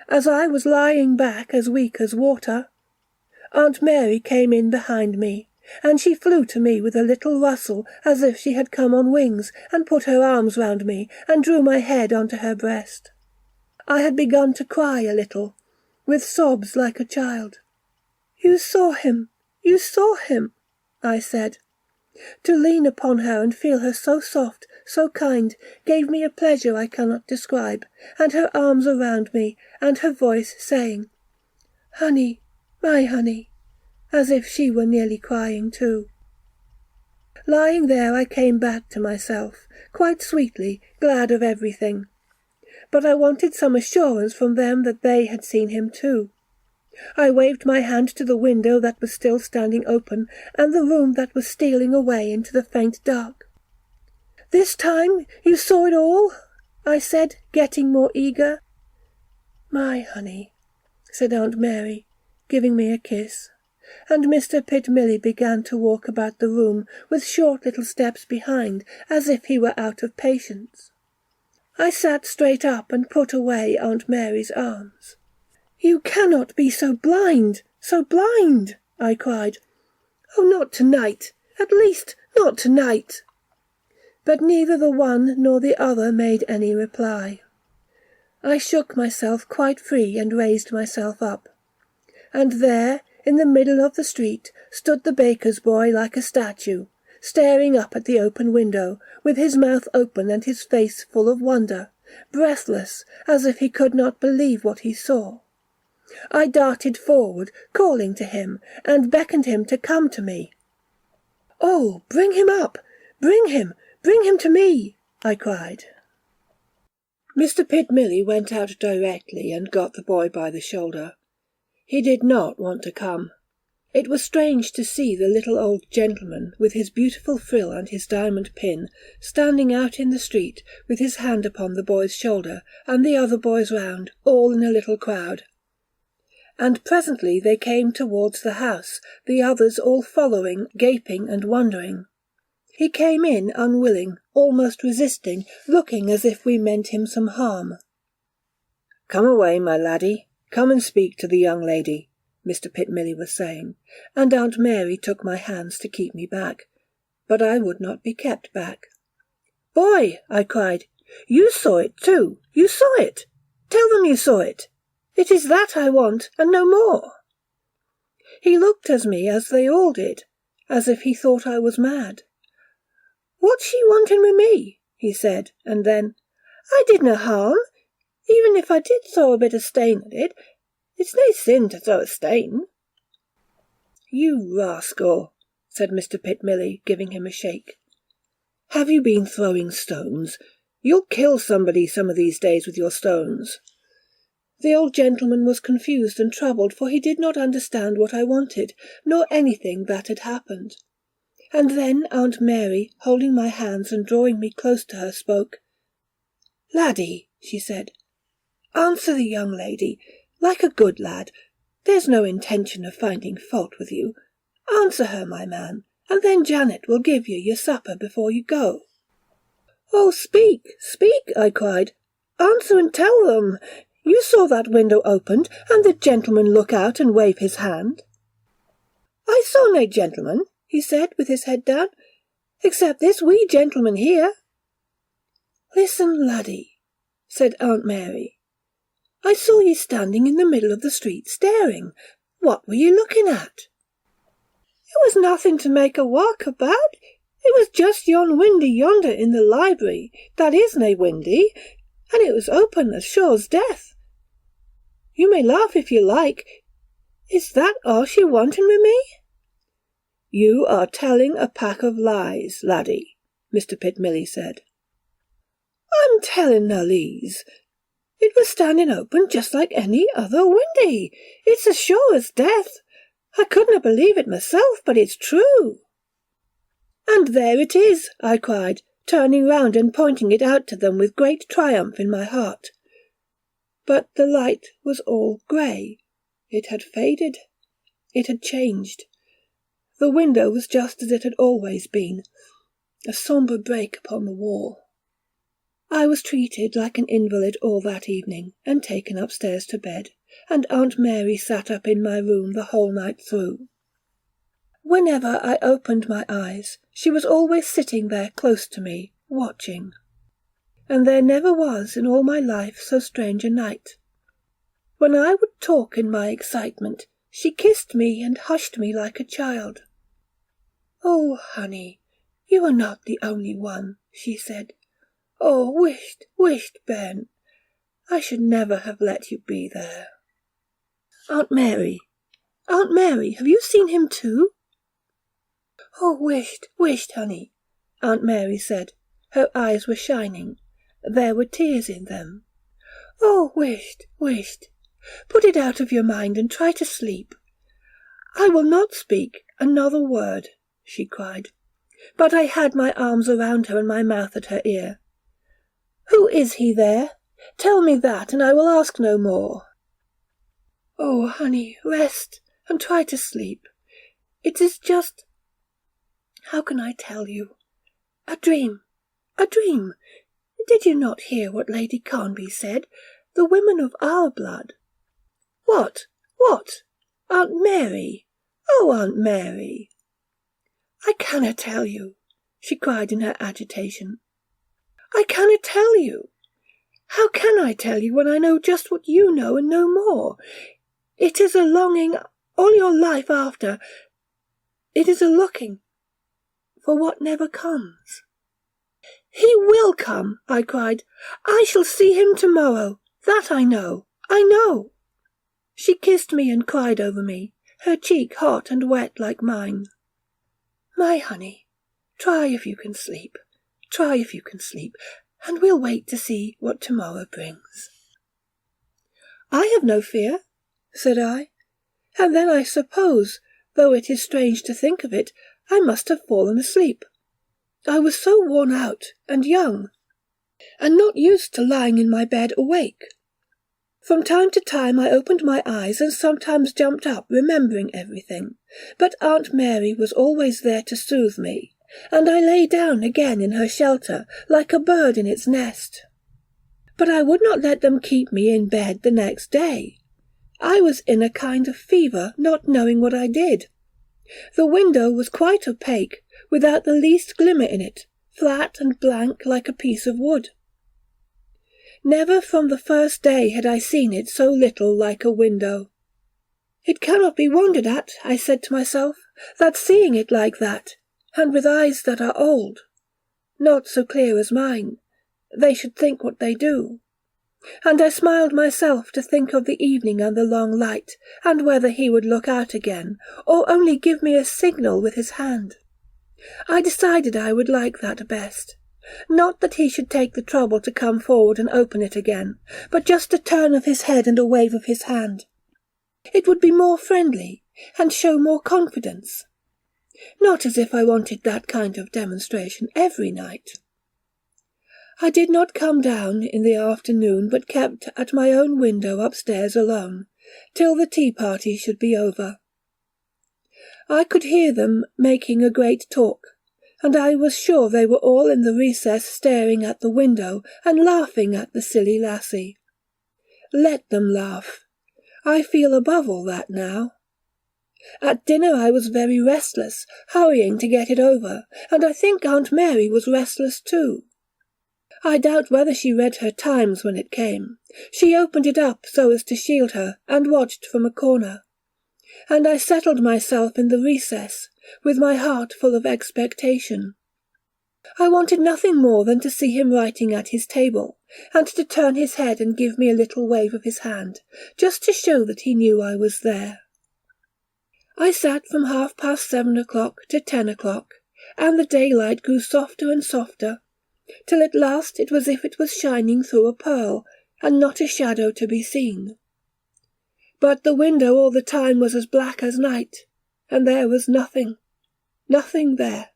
As I was lying back as weak as water, Aunt Mary came in behind me, and she flew to me with a little rustle as if she had come on wings, and put her arms round me, and drew my head onto her breast. I had begun to cry a little, with sobs like a child. "You saw him, I said. To lean upon her and feel her so soft, so kind, gave me a pleasure I cannot describe, and her arms around me, and her voice saying, "Honey, my honey," as if she were nearly crying too. Lying there I came back to myself, quite sweetly, glad of everything. But I wanted some assurance from them that they had seen him too. I waved my hand to the window that was still standing open, and the room that was stealing away into the faint dark. "This time you saw it all?" I said, getting more eager. "My honey," said Aunt Mary, giving me a kiss, and Mr. Pittmilly began to walk about the room with short little steps behind, as if he were out of patience. I sat straight up and put away Aunt Mary's arms. "You cannot be so blind, I cried. "Oh, not tonight, at least not tonight." But neither the one nor the other made any reply. I shook myself quite free and raised myself up. And there, in the middle of the street, stood the baker's boy like a statue, staring up at the open window, with his mouth open and his face full of wonder, breathless, as if he could not believe what he saw. I darted forward, calling to him, and beckoned him to come to me. "Oh, bring him up! Bring him to me!" I cried. Mr. Pittmilly went out directly and got the boy by the shoulder. He did not want to come. It was strange to see the little old gentleman, with his beautiful frill and his diamond pin, standing out in the street, with his hand upon the boy's shoulder, and the other boys round, all in a little crowd. And presently they came towards the house, the others all following, gaping and wondering. He came in unwilling, almost resisting, looking as if we meant him some harm. "Come away, my laddie, come and speak to the young lady," Mr. Pittmilly was saying, and Aunt Mary took my hands to keep me back, but I would not be kept back. "Boy," I cried, "you saw it too, you saw it. Tell them you saw it. It is that I want, and no more." He looked at me as they all did, as if he thought I was mad. "What's she wanting with me?" he said, and then, "I did no harm. Even if I did throw a bit of stain at it, it's nae sin to throw a stain." "You rascal," said Mr. Pittmilly, giving him a shake. "Have you been throwing stones? You'll kill somebody some of these days with your stones." The old gentleman was confused and troubled, for he did not understand what I wanted, nor anything that had happened. And then Aunt Mary, holding my hands and drawing me close to her, spoke. "Laddie," she said, "answer the young lady, like a good lad. There's no intention of finding fault with you. Answer her, my man, and then Janet will give you your supper before you go." "Oh, speak, I cried. "Answer and tell them. You saw that window opened, and the gentleman look out and wave his hand." "I saw no gentleman," he said, with his head down, "except this wee gentleman here." "Listen, laddie," said Aunt Mary. "I saw ye standing in the middle of the street staring. What were ye looking at?" "It was nothing to make a walk about. It was just yon windy yonder in the library, that is nae windy, and it was open as sure as death. You may laugh if you like. Is that all she wanted with me?" "You are telling a pack of lies, laddie," Mr. Pittmilly said. "I'm telling no lies. It was standing open just like any other windy. It's as sure as death. I couldna believe it myself, but it's true." "And there it is," I cried, turning round and pointing it out to them with great triumph in my heart. But the light was all grey. It had faded. It had changed. The window was just as it had always been, a sombre break upon the wall. I was treated like an invalid all that evening, and taken upstairs to bed, and Aunt Mary sat up in my room the whole night through. Whenever I opened my eyes, she was always sitting there close to me, watching. And there never was in all my life so strange a night. When I would talk in my excitement, she kissed me and hushed me like a child. "Oh, honey, "You are not the only one," she said. "Oh, wished, Ben, I should never have let you be there." Aunt Mary, have you seen him too?" "Oh, wished, honey," Aunt Mary said. Her eyes were shining. There were tears in them. "Oh, wished. Put it out of your mind and try to sleep." "I will not speak another word," she cried. But I had my arms around her and my mouth at her ear. "Who is he there? Tell me that, and I will ask no more." "Oh, honey, rest and try to sleep. It is just, how can I tell you? A dream. Did you not hear what Lady Carnby said? The women of our blood—" "What? Aunt Mary? Oh, Aunt Mary!" "I cannot tell you," she cried in her agitation. "I cannot tell you. How can I tell you when I know just what you know and no more? It is a longing all your life after. It is a looking for what never comes." "He will come," I cried. "I shall see him tomorrow. That I know. She kissed me and cried over me, her cheek hot and wet like mine. "My honey, try if you can sleep, and we'll wait to see what tomorrow brings." "I have no fear," said I, and then I suppose, though it is strange to think of it, I must have fallen asleep. I was so worn out and young, and not used to lying in my bed awake. From time to time I opened my eyes and sometimes jumped up remembering everything, but Aunt Mary was always there to soothe me, and I lay down again in her shelter like a bird in its nest. But I would not let them keep me in bed the next day. I was in a kind of fever, not knowing what I did. The window was quite opaque, without the least glimmer in it, flat and blank like a piece of wood. Never from the first day had I seen it so little like a window. "It cannot be wondered at," I said to myself, "that seeing it like that, and with eyes that are old, not so clear as mine, they should think what they do." And I smiled myself to think of the evening and the long light, and whether he would look out again, or only give me a signal with his hand. I decided I would like that best. Not that he should take the trouble to come forward and open it again, but just a turn of his head and a wave of his hand. It would be more friendly, and show more confidence. Not as if I wanted that kind of demonstration every night. I did not come down in the afternoon, but kept at my own window upstairs alone, till the tea-party should be over. I could hear them making a great talk, and I was sure they were all in the recess staring at the window and laughing at the silly lassie. Let them laugh. I feel above all that now. At dinner I was very restless, hurrying to get it over, and I think Aunt Mary was restless too. I doubt whether she read her Times when it came. She opened it up so as to shield her, and watched from a corner. And I settled myself in the recess, with my heart full of expectation. I wanted nothing more than to see him writing at his table, and to turn his head and give me a little wave of his hand, just to show that he knew I was there. I sat from 7:30 to 10:00, and the daylight grew softer and softer, till at last it was as if it was shining through a pearl, and not a shadow to be seen. But the window all the time was as black as night, and there was nothing there.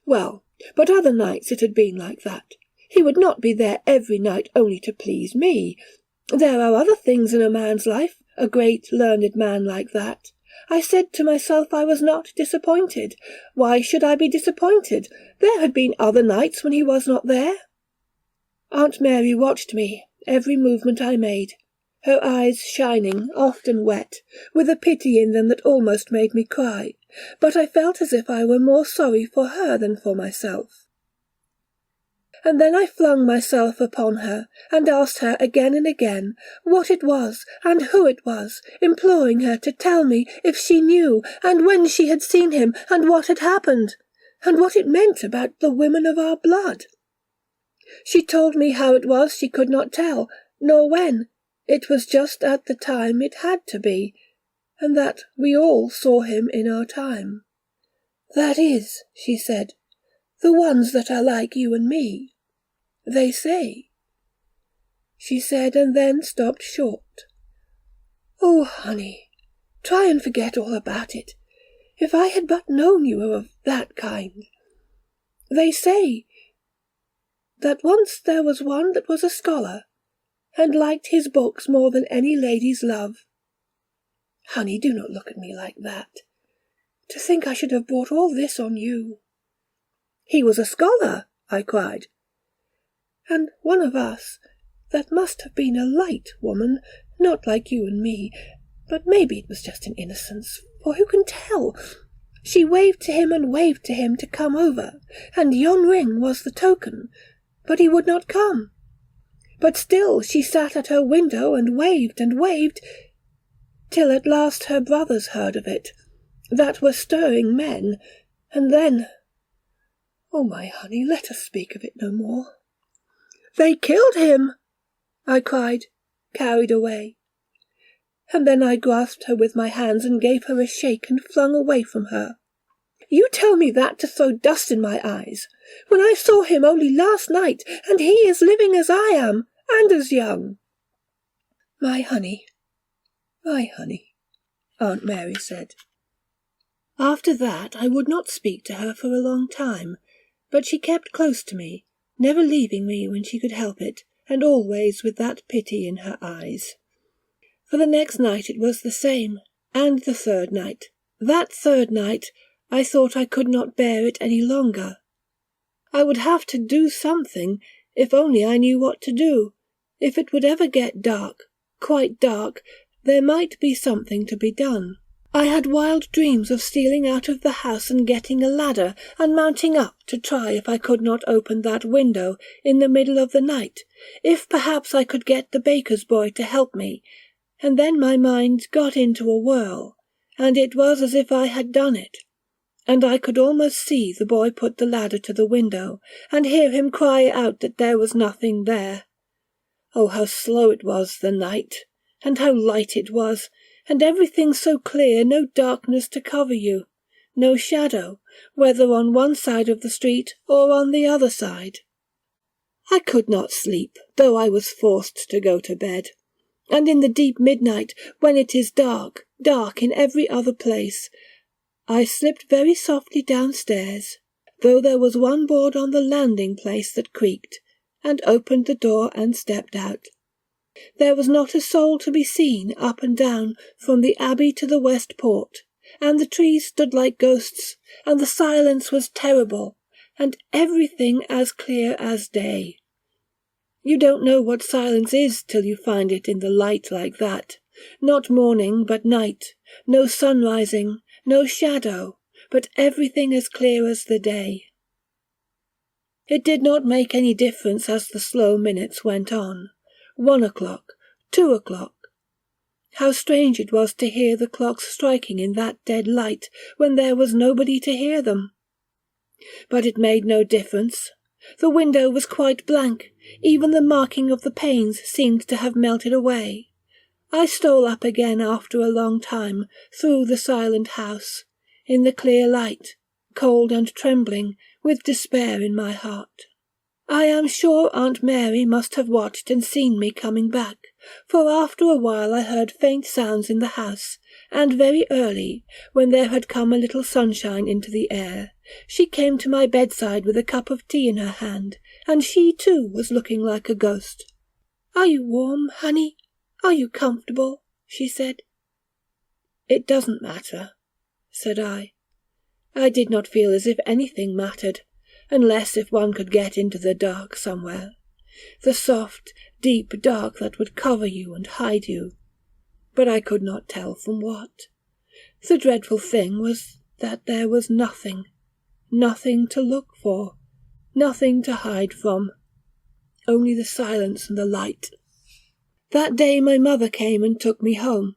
Well, but other nights it had been like that. He would not be there every night only to please me. There are other things in a man's life, a great learned man like that. I said to myself I was not disappointed. Why should I be disappointed? There had been other nights when he was not there. Aunt Mary watched me, every movement I made, her eyes shining, often wet, with a pity in them that almost made me cry, but I felt as if I were more sorry for her than for myself. And then I flung myself upon her, and asked her again and again what it was and who it was, imploring her to tell me if she knew, and when she had seen him, and what had happened. and what it meant about the women of our blood. She told me how it was she could not tell, nor when. It was just at the time it had to be, and that we all saw him in our time. That is, she said, the ones that are like you and me. They say. She said, and then stopped short. Oh, honey, try and forget all about it. If I had but known you were of that kind. They say that once there was one that was a scholar, and liked his books more than any lady's love. Honey, do not look at me like that. To think I should have brought all this on you. He was a scholar, I cried. And one of us, that must have been a light woman, not like you and me, but maybe it was just in innocence, for who can tell? She waved to him and waved to him to come over, and yon ring was the token, but he would not come. But still she sat at her window and waved, till at last her brothers heard of it, that were stirring men, and then— Oh, my honey, let us speak of it no more. They killed him, I cried, carried away. And then I grasped her with my hands and gave her a shake and flung away from her. You tell me that to throw dust in my eyes, when I saw him only last night, and he is living as I am, and as young. My honey, Aunt Mary said. After that I would not speak to her for a long time, but she kept close to me, never leaving me when she could help it, and always with that pity in her eyes. For the next night it was the same, and the third night. That third night I thought I could not bear it any longer. I would have to do something, if only I knew what to do. If it would ever get dark, quite dark, there might be something to be done. I had wild dreams of stealing out of the house and getting a ladder and mounting up to try if I could not open that window in the middle of the night, if perhaps I could get the baker's boy to help me, and then my mind got into a whirl, and it was as if I had done it, and I could almost see the boy put the ladder to the window, and hear him cry out that there was nothing there. Oh, how slow it was, the night, and how light it was, and everything so clear, no darkness to cover you, no shadow, whether on one side of the street or on the other side. I could not sleep, though I was forced to go to bed, and in the deep midnight, when it is dark, dark in every other place, I slipped very softly downstairs, though there was one board on the landing place that creaked, and opened the door and stepped out. There was not a soul to be seen up and down from the Abbey to the West Port, and the trees stood like ghosts, and the silence was terrible, and everything as clear as day. You don't know what silence is till you find it in the light like that. Not morning, but night, no sun rising, no shadow, but everything as clear as the day. It did not make any difference as the slow minutes went on. 1 o'clock, 2 o'clock. How strange it was to hear the clocks striking in that dead light when there was nobody to hear them. But it made no difference. The window was quite blank, even the marking of the panes seemed to have melted away. I stole up again after a long time, through the silent house, in the clear light, cold and trembling, with despair in my heart. I am sure Aunt Mary must have watched and seen me coming back, for after a while I heard faint sounds in the house, and very early, when there had come a little sunshine into the air, she came to my bedside with a cup of tea in her hand, and she too was looking like a ghost. "Are you warm, honey? Are you comfortable?" she said. "It doesn't matter," said I. I did not feel as if anything mattered, unless if one could get into the dark somewhere, the soft, deep dark that would cover you and hide you. But I could not tell from what. The dreadful thing was that there was nothing to look for, nothing to hide from, only the silence and the light. That day my mother came and took me home.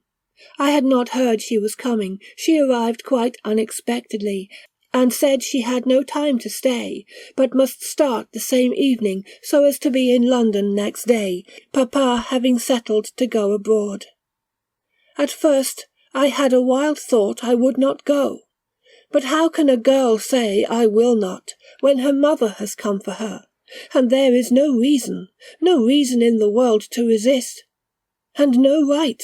I had not heard she was coming. She arrived quite unexpectedly, and said she had no time to stay, but must start the same evening so as to be in London next day, Papa having settled to go abroad. At first I had a wild thought I would not go. But how can a girl say I will not, when her mother has come for her, and there is no reason in the world to resist, and no right?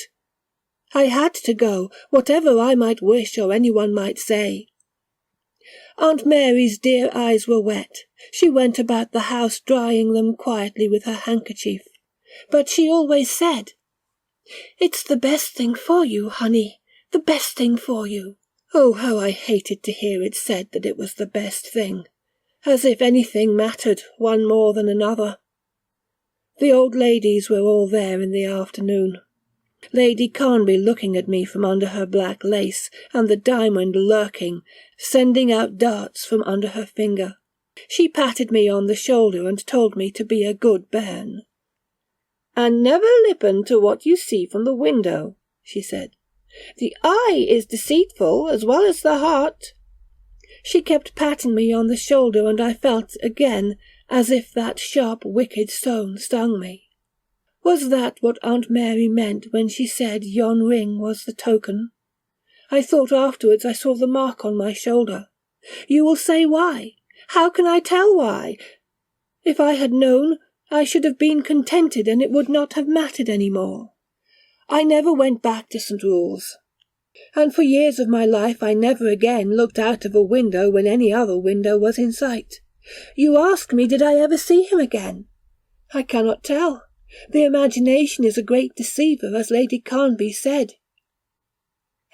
I had to go, whatever I might wish or anyone might say. Aunt Mary's dear eyes were wet. She went about the house drying them quietly with her handkerchief. But she always said, "It's the best thing for you, honey, the best thing for you." Oh, how I hated to hear it said that it was the best thing, as if anything mattered, one more than another. The old ladies were all there in the afternoon. Lady Carnby looking at me from under her black lace, and the diamond lurking, sending out darts from under her finger. She patted me on the shoulder and told me to be a good bairn. "And never lippen to what you see from the window," she said. "The eye is deceitful as well as the heart." She kept patting me on the shoulder, and I felt again as if that sharp wicked stone stung me. Was that what Aunt Mary meant when she said yon ring was the token? I thought afterwards I saw the mark on my shoulder. You will say why? How can I tell why? If I had known, I should have been contented, and it would not have mattered any more. I never went back to St. Rule's, and for years of my life I never again looked out of a window when any other window was in sight. You ask me, did I ever see him again? I cannot tell. The imagination is a great deceiver, as Lady Carnby said.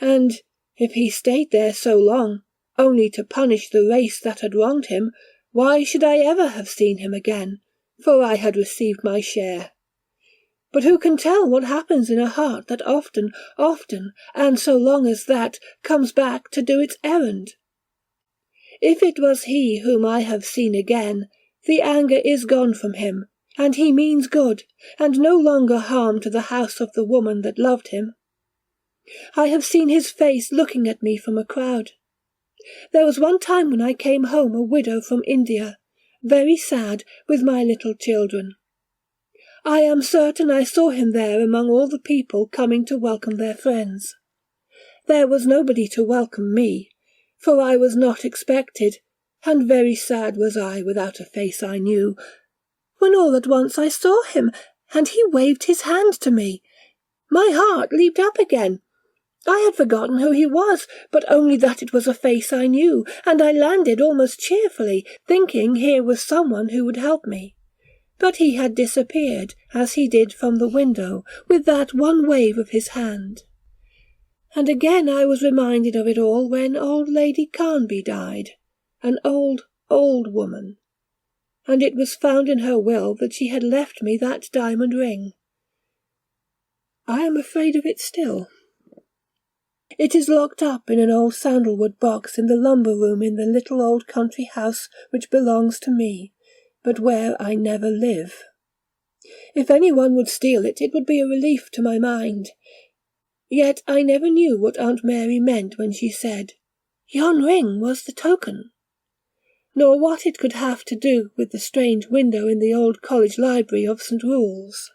And if he stayed there so long, only to punish the race that had wronged him, why should I ever have seen him again? For I had received my share. But who can tell what happens in a heart that often, and so long as that, comes back to do its errand? If it was he whom I have seen again, the anger is gone from him, and he means good, and no longer harm to the house of the woman that loved him. I have seen his face looking at me from a crowd. There was one time when I came home a widow from India, very sad, with my little children. I am certain I saw him there among all the people coming to welcome their friends. There was nobody to welcome me, for I was not expected, and very sad was I without a face I knew, when all at once I saw him, and he waved his hand to me. My heart leaped up again. I had forgotten who he was, but only that it was a face I knew, and I landed almost cheerfully, thinking here was someone who would help me. But he had disappeared, as he did from the window, with that one wave of his hand. And again I was reminded of it all when old Lady Carnby died, an old woman, and it was found in her will that she had left me that diamond ring. I am afraid of it still. It is locked up in an old sandalwood box in the lumber room in the little old country house which belongs to me, but where I never live. If anyone would steal it, it would be a relief to my mind. Yet I never knew what Aunt Mary meant when she said, "Yon ring was the token," nor what it could have to do with the strange window in the old college library of St. Rule's.